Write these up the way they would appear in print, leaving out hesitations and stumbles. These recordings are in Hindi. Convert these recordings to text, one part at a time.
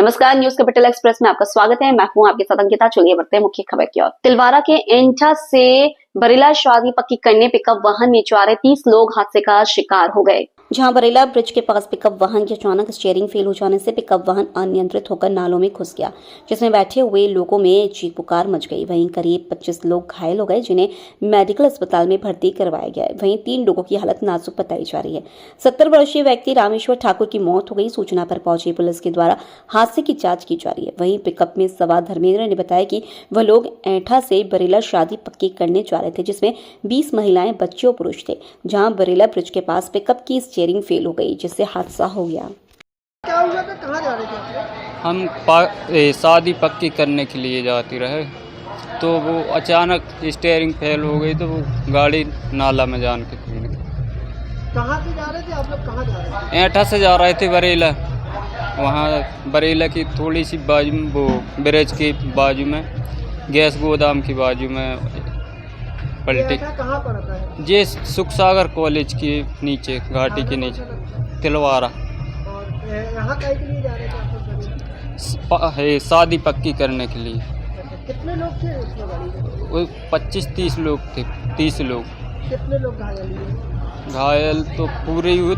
नमस्कार, न्यूज कैपिटल एक्सप्रेस में आपका स्वागत है। मैं हूं आपके साथ अंकिता। चलिए बढ़ते हैं मुख्य खबर की ओर। तिलवारा के एंठा से बरेला शादी पक्की करने पिकअप वाहन में जा रहे 30 लोग हादसे का शिकार हो गए। जहां बरेला ब्रिज के पास पिकअप वाहन के अचानक स्टीयरिंग फेल हो जाने से पिकअप वाहन अनियंत्रित होकर नालों में घुस गया, जिसमें बैठे हुए लोगों में चीख पुकार मच गई। वहीं करीब 25 लोग घायल हो गए, जिन्हें मेडिकल अस्पताल में भर्ती करवाया गया है। वहीं 3 लोगों की हालत नाजुक बताई जा रही है। 70 वर्षीय व्यक्ति रामेश्वर ठाकुर की मौत हो गई। सूचना पर पहुंची पुलिस के द्वारा हादसे की जांच की जा रही है। वहीं पिकअप में सवार धर्मेंद्र ने बताया कि वह लोग एंठा से बरेला शादी पक्की करने जा रहे थे, जिसमें 20 महिलाएं, बच्चे और पुरुष थे। जहां बरेला ब्रिज के पास पिकअप की स्टीयरिंग फेल हो गई, जिससे हादसा हो गया। क्या हुआ था? कहाँ जा रहे थे आप? हम शादी पक्की करने के लिए जाते रहे, तो वो अचानक स्टीयरिंग फेल हो गई, तो वो गाड़ी नाला में जान के गिर गई। कहाँ से जा रहे थे आप लोग? कहाँ जा रहे थे? एंठा से जा रहे थे बरेला। वहाँ बरेला की थोड़ी सी बाजू में, वो ब्रिज की बाजू में, गैस गोदाम की बाजू में पलटी। कहाँ पड़ता है? ये सुख सागर कॉलेज के नीचे, घाटी के नीचे, तिलवारा। और यहाँ कहीं के लिए जा रहे थे आप लोग? शादी पक्की करने के लिए। कितने लोग थे उसमें गाड़ी में? वो 25-30 लोग थे। 30 लोग। कितने लोग घायल हुए? घायल तो पूरे ही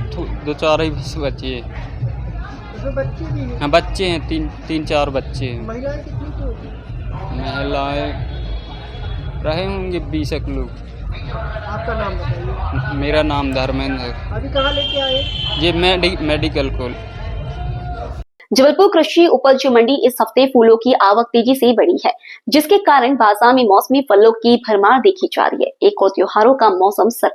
2-4 ही बचे हैं। उसमें बच्चे भी हैं? हाँ, बच्चे हैं, 3-4 बच्चे हैं। महिलाएं कितनी की होगी? महिलाएं रहे होंगे 20 लोग। आपका नाम बताइए। मेरा नाम धर्मेंद्र है। अभी कहाँ लेके आए? ये मेडिकल कॉलेज। जबलपुर कृषि उपज मंडी इस हफ्ते फूलों की आवक तेजी से बढ़ी है, जिसके कारण बाजार में मौसमी फलों की भरमार देखी जा रही है। एक और त्योहारों का मौसम सर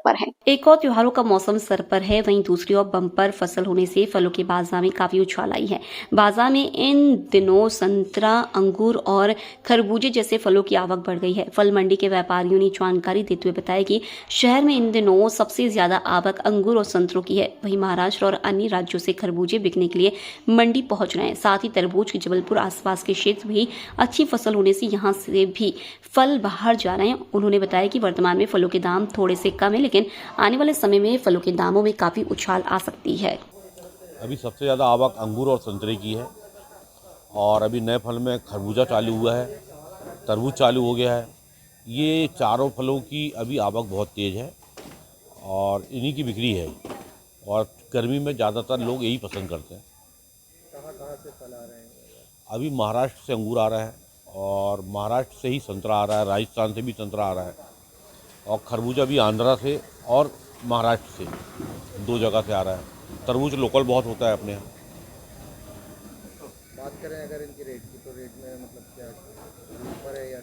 पर है। वहीं दूसरी ओर बम्पर फसल होने से फलों के बाजार में काफी उछाल आई है। बाजार में इन दिनों संतरा, अंगूर और खरबूजे जैसे फलों की आवक बढ़ गई है। फल मंडी के व्यापारियों ने जानकारी देते हुए बताया कि शहर में इन दिनों सबसे ज्यादा आवक अंगूर और संतरों की है। वहीं महाराष्ट्र और अन्य राज्यों से खरबूजे बिकने के लिए मंडी पहुंच रहे हैं। साथ ही तरबूज की जबलपुर आसपास के क्षेत्र भी अच्छी फसल होने से यहां से भी फल बाहर जा रहे हैं। उन्होंने बताया कि वर्तमान में फलों के दाम थोड़े से कम है, लेकिन आने वाले समय में फलों के दामों में काफी उछाल आ सकती है। अभी सबसे ज़्यादा आवक अंगूर और संतरे की है, और अभी नए फल में खरबूजा चालू हुआ है, तरबूज चालू हो गया है। ये चारों फलों की अभी आवक बहुत तेज़ है और इन्हीं की बिक्री है। और गर्मी में ज़्यादातर लोग यही पसंद करते हैं। कहाँ से फल आ रहे हैं? अभी महाराष्ट्र से अंगूर आ रहा है, और महाराष्ट्र से ही संतरा आ रहा है, राजस्थान से भी संतरा आ रहा है, और खरबूजा भी आंध्रा से और महाराष्ट्र से, 2 जगह से आ रहा है। तरबूज लोकल बहुत होता है अपने यहाँ। बात करें अगर इनकी रेट की, तो रेट में मतलब क्या ऊपर है या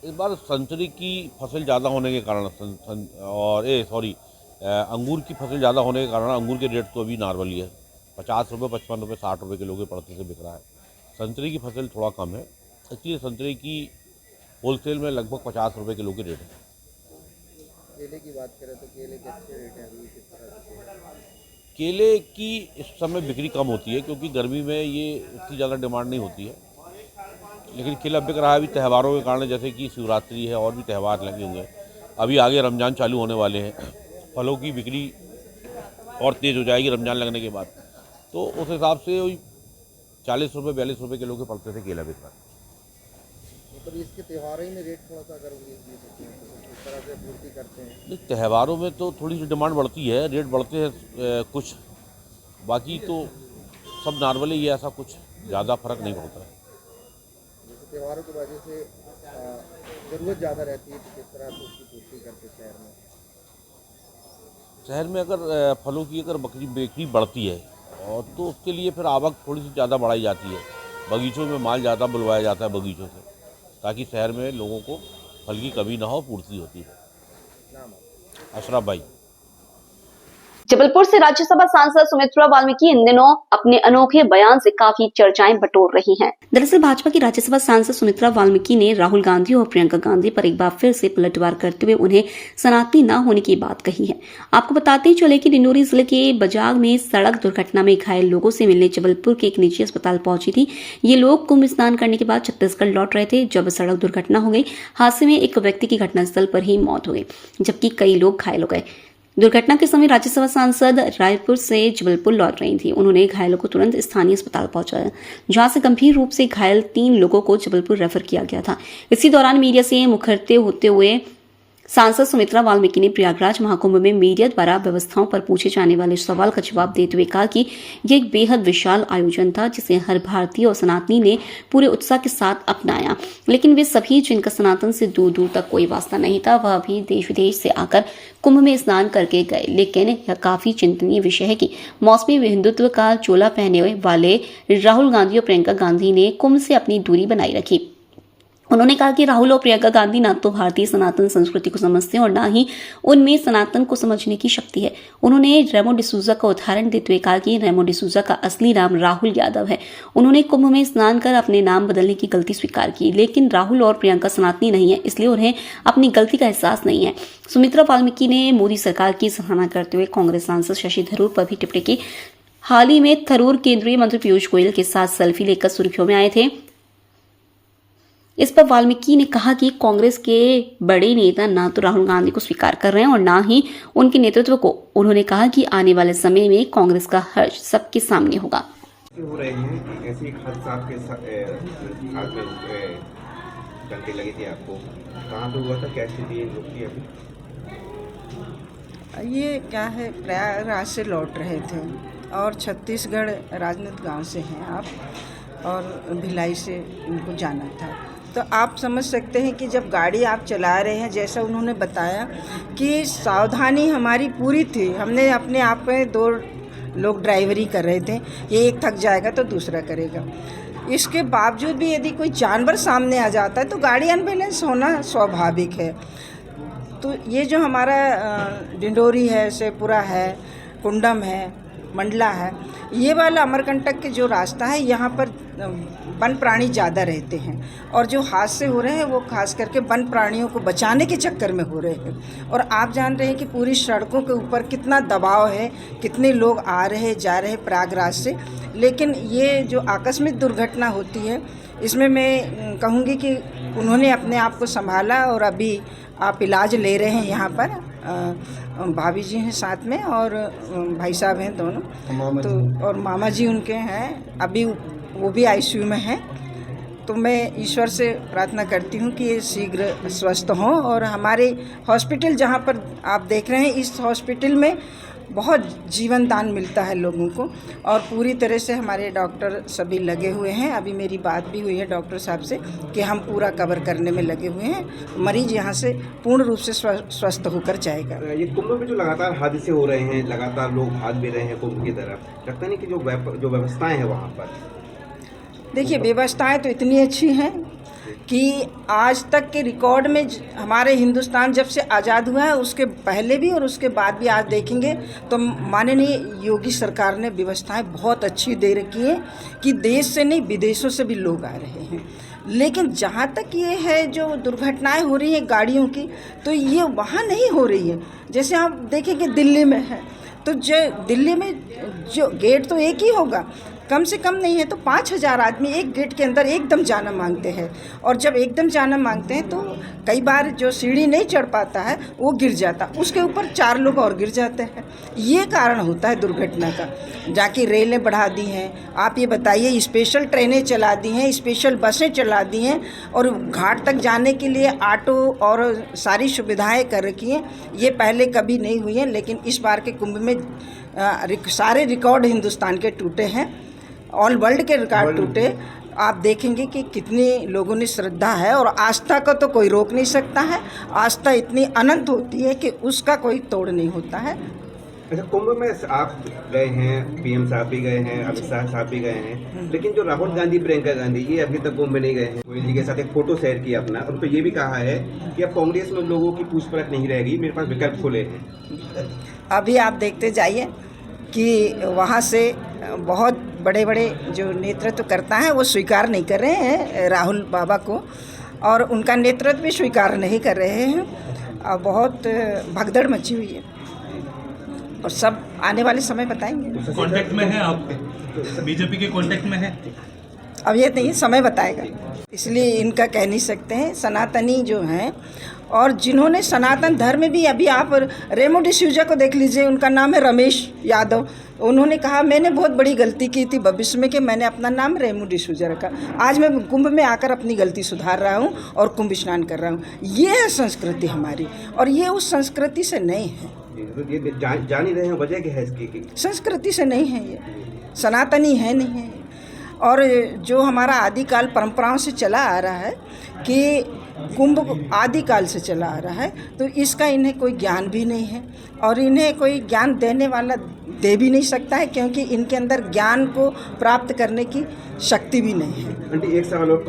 इस बार संतरे की फसल ज़्यादा होने के कारण अंगूर की फसल ज़्यादा होने के कारण अंगूर के रेट तो अभी नॉर्मल ही है। 50 रुपये, 55 रुपये, 60 रुपये किलो के पड़ते से बिक रहा है। संतरे की फसल थोड़ा कम है, इसलिए संतरे की होलसेल में लगभग 50 रुपये किलो के रेट है। केले की बात करें तो केले के अच्छे रेट हैं अभी किस तरह से? केले की इस समय बिक्री कम होती है, क्योंकि गर्मी में ये इतनी ज़्यादा डिमांड नहीं होती है। लेकिन केला बिक रहा है अभी त्योहारों के कारण, जैसे कि शिवरात्रि है और भी त्यौहार लगे हुए हैं। अभी आगे रमज़ान चालू होने वाले हैं, फलों की बिक्री और तेज़ हो जाएगी रमज़ान लगने के बाद। तो उस हिसाब से 40 रुपये, 42 रुपये किलो के पड़ते थे केला बिक रहा है। मतलब इसके त्योहारों में रेट थोड़ा सा अगर इस तरह से पूर्ति करते हैं? त्योहारों में तो थोड़ी सी डिमांड बढ़ती है, रेट बढ़ते हैं कुछ, बाकी तो सब नॉर्मल ही है, ऐसा कुछ ज़्यादा फर्क नहीं पड़ता है। जैसे त्योहारों की वजह से ज़रूरत ज़्यादा रहती है, तो किस तरह से उसकी पूर्ति करते शहर में अगर फलों की अगर बिक्री बढ़ती है, और तो उसके लिए फिर आवक थोड़ी सी ज़्यादा बढ़ाई जाती है। बगीचों में माल ज़्यादा बुलवाया जाता है बगीचों से, ताकि शहर में लोगों को फल की कमी ना हो, पूर्ति होती है। अशरफ भाई। जबलपुर से राज्यसभा सांसद सुमित्रा वाल्मीकि इन दिनों अपने अनोखे बयान से काफी चर्चाएं बटोर रही हैं। दरअसल भाजपा की राज्यसभा सांसद सुमित्रा वाल्मीकि ने राहुल गांधी और प्रियंका गांधी पर एक बार फिर से पलटवार करते हुए उन्हें सनातनी न होने की बात कही है। आपको बताते चले कि डिंडोरी जिले के बजाग में सड़क दुर्घटना में घायल लोगों से मिलने जबलपुर के एक निजी अस्पताल पहुंची थी। ये लोग कुंभ स्नान करने के बाद छत्तीसगढ़ लौट रहे थे, जब सड़क दुर्घटना हो गई। हादसे में एक व्यक्ति की घटनास्थल पर ही मौत हो गई, जबकि कई लोग घायल हो गए। दुर्घटना के समय राज्यसभा सांसद रायपुर से जबलपुर लौट रही थी। उन्होंने घायलों को तुरंत स्थानीय अस्पताल पहुंचाया, जहां से गंभीर रूप से घायल 3 लोगों को जबलपुर रेफर किया गया था। इसी दौरान मीडिया से मुखरते होते हुए सांसद सुमित्रा वाल्मीकि ने प्रयागराज महाकुंभ में मीडिया द्वारा व्यवस्थाओं पर पूछे जाने वाले सवाल का जवाब देते हुए कहा कि यह एक बेहद विशाल आयोजन था, जिसे हर भारतीय और सनातनी ने पूरे उत्साह के साथ अपनाया। लेकिन वे सभी जिनका सनातन से दूर दूर तक कोई वास्ता नहीं था, वह भी देश विदेश से आकर कुंभ में स्नान करके गए। लेकिन यह काफी चिंतनीय विषय है कि मौसमी हिंदुत्व का चोला पहने वाले राहुल गांधी और प्रियंका गांधी ने कुंभ से अपनी दूरी बनाई रखी। उन्होंने कहा कि राहुल और प्रियंका गांधी न तो भारतीय सनातन संस्कृति को समझते हैं और न ही उनमें सनातन को समझने की शक्ति है। उन्होंने रेमो डिसूजा का उदाहरण देते हुए कहा कि रेमो डिसूजा का असली नाम राहुल यादव है। उन्होंने कुंभ में स्नान कर अपने नाम बदलने की गलती स्वीकार की, लेकिन राहुल और प्रियंका सनातनी नहीं है, इसलिए उन्हें अपनी गलती का एहसास नहीं है। सुमित्रा वाल्मीकि ने मोदी सरकार की सराहना करते हुए कांग्रेस सांसद शशि थरूर पर भी टिप्पणी की। हाल ही में थरूर केंद्रीय मंत्री पीयूष गोयल के साथ सेल्फी लेकर सुर्खियों में आए थे। इस पर वाल्मीकि ने कहा कि कांग्रेस के बड़े नेता ना तो राहुल गांधी को स्वीकार कर रहे हैं और ना ही उनके नेतृत्व को। उन्होंने कहा कि आने वाले समय में कांग्रेस का हर्ष सबके सामने होगा। हो रहे हैं ऐसी एक हादसा के साथ में डंके लगी थी आपको, कहाँ पे हुआ था, क्या स्थिति है अभी? ये क्या है, प्रयागराज से लौट रहे थे और छत्तीसगढ़ राजनांदगांव गांव से हैं आप और भिलाई से इनको जाना था। तो आप समझ सकते हैं कि जब गाड़ी आप चला रहे हैं, जैसा उन्होंने बताया कि सावधानी हमारी पूरी थी। हमने अपने आप में 2 लोग ड्राइवरी कर रहे थे, ये एक थक जाएगा तो दूसरा करेगा। इसके बावजूद भी यदि कोई जानवर सामने आ जाता है तो गाड़ी अनबैलेंस होना स्वाभाविक है। तो ये जो हमारा डिंडोरी है, शेपुरा है, कुंडम है, मंडला है, ये वाला अमरकंटक के जो रास्ता है, यहाँ पर वन प्राणी ज़्यादा रहते हैं और जो हादसे हो रहे हैं वो खास करके वन प्राणियों को बचाने के चक्कर में हो रहे हैं। और आप जान रहे हैं कि पूरी सड़कों के ऊपर कितना दबाव है, कितने लोग आ रहे जा रहे प्रयागराज से। लेकिन ये जो आकस्मिक दुर्घटना होती है, इसमें मैं कहूँगी कि उन्होंने अपने आप को संभाला और अभी आप इलाज ले रहे हैं। यहाँ पर भाभी जी हैं साथ में और भाई साहब हैं दोनों, तो और मामा जी उनके हैं, अभी वो भी आईसीयू में हैं। तो मैं ईश्वर से प्रार्थना करती हूँ कि ये शीघ्र स्वस्थ हों। और हमारे हॉस्पिटल जहाँ पर आप देख रहे हैं, इस हॉस्पिटल में बहुत जीवन दान मिलता है लोगों को और पूरी तरह से हमारे डॉक्टर सभी लगे हुए हैं। अभी मेरी बात भी हुई है डॉक्टर साहब से कि हम पूरा कवर करने में लगे हुए हैं। मरीज यहाँ से पूर्ण रूप से स्वस्थ होकर जाएगा। ये कुंभ में जो लगातार हादसे हो रहे हैं, लगातार लोग भाग भी रहे हैं कुंभ की तरफ, लगता नहीं कि जो व्यवस्थाएं हैं वहाँ पर? देखिए, व्यवस्थाएं तो इतनी अच्छी हैं कि आज तक के रिकॉर्ड में हमारे हिंदुस्तान जब से आज़ाद हुआ है, उसके पहले भी और उसके बाद भी आज देखेंगे तो माननीय योगी सरकार ने व्यवस्थाएं बहुत अच्छी दे रखी हैं कि देश से नहीं विदेशों से भी लोग आ रहे हैं। लेकिन जहाँ तक ये है जो दुर्घटनाएं हो रही हैं गाड़ियों की, तो ये वहाँ नहीं हो रही है। जैसे आप देखेंगे दिल्ली में है, तो जो दिल्ली में जो गेट तो एक ही होगा, कम से कम नहीं है तो 5000 आदमी एक गेट के अंदर एकदम जाना मांगते हैं। और जब एकदम जाना मांगते हैं तो कई बार जो सीढ़ी नहीं चढ़ पाता है वो गिर जाता, उसके ऊपर 4 लोग और गिर जाते हैं। ये कारण होता है दुर्घटना का। जाके रेलें बढ़ा दी हैं, आप ये बताइए, स्पेशल ट्रेनें चला दी हैं, स्पेशल बसें चला दी हैं और घाट तक जाने के लिए ऑटो और सारी सुविधाएँ कर रखी हैं। ये पहले कभी नहीं हुई हैं, लेकिन इस बार के कुंभ में सारे रिकॉर्ड हिंदुस्तान के टूटे हैं, ऑल वर्ल्ड के रिकॉर्ड टूटे। आप देखेंगे कि कितने लोगों ने श्रद्धा है और आस्था को तो कोई रोक नहीं सकता है। आस्था इतनी अनंत होती है कि उसका कोई तोड़ नहीं होता है। अच्छा, कुंभ में आप गए हैं, पीएम साहब भी गए हैं, अमित शाह साहब भी गए हैं, लेकिन जो राहुल गांधी, प्रियंका गांधी, ये अभी तक कुंभ में नहीं गए हैं। गोयल जी के साथ एक फोटो शेयर किया अपना, उन पर ये भी कहा है कि अब कांग्रेस में लोगों की पूछपरछ नहीं रहेगी, मेरे पास विकल्प खुले हैं। अभी आप देखते जाइए कि वहाँ से बहुत बड़े बड़े जो नेतृत्व करता है वो स्वीकार नहीं कर रहे हैं राहुल बाबा को, और उनका नेतृत्व भी स्वीकार नहीं कर रहे हैं। और बहुत भगदड़ मची हुई है और सब आने वाले समय बताएंगे। कांटेक्ट में है आप? बीजेपी के कांटेक्ट में है? अब ये नहीं, समय बताएगा, इसलिए इनका कह नहीं सकते हैं। सनातनी जो हैं और जिन्होंने सनातन धर्म भी, अभी आप रेमो डिसूजा को देख लीजिए, उनका नाम है रमेश यादव। उन्होंने कहा मैंने बहुत बड़ी गलती की थी भविष्य में कि मैंने अपना नाम रेमो डिसूजा रखा। आज मैं कुंभ में आकर अपनी गलती सुधार रहा हूँ और कुंभ स्नान कर रहा हूँ। ये है संस्कृति हमारी, और ये उस संस्कृति से नहीं है। तो ये जान ही रहे हैं, वजह क्या है इसकी? संस्कृति से नहीं है, ये सनातनी है नहीं है। और जो हमारा आदिकाल परंपराओं से चला आ रहा है कि कुंभ आदिकाल से चला आ रहा है, तो इसका इन्हें कोई ज्ञान भी नहीं है और इन्हें कोई ज्ञान देने वाला दे भी नहीं सकता है, क्योंकि इनके अंदर ज्ञान को प्राप्त करने की शक्ति भी नहीं है। आंटी, एक सवाल और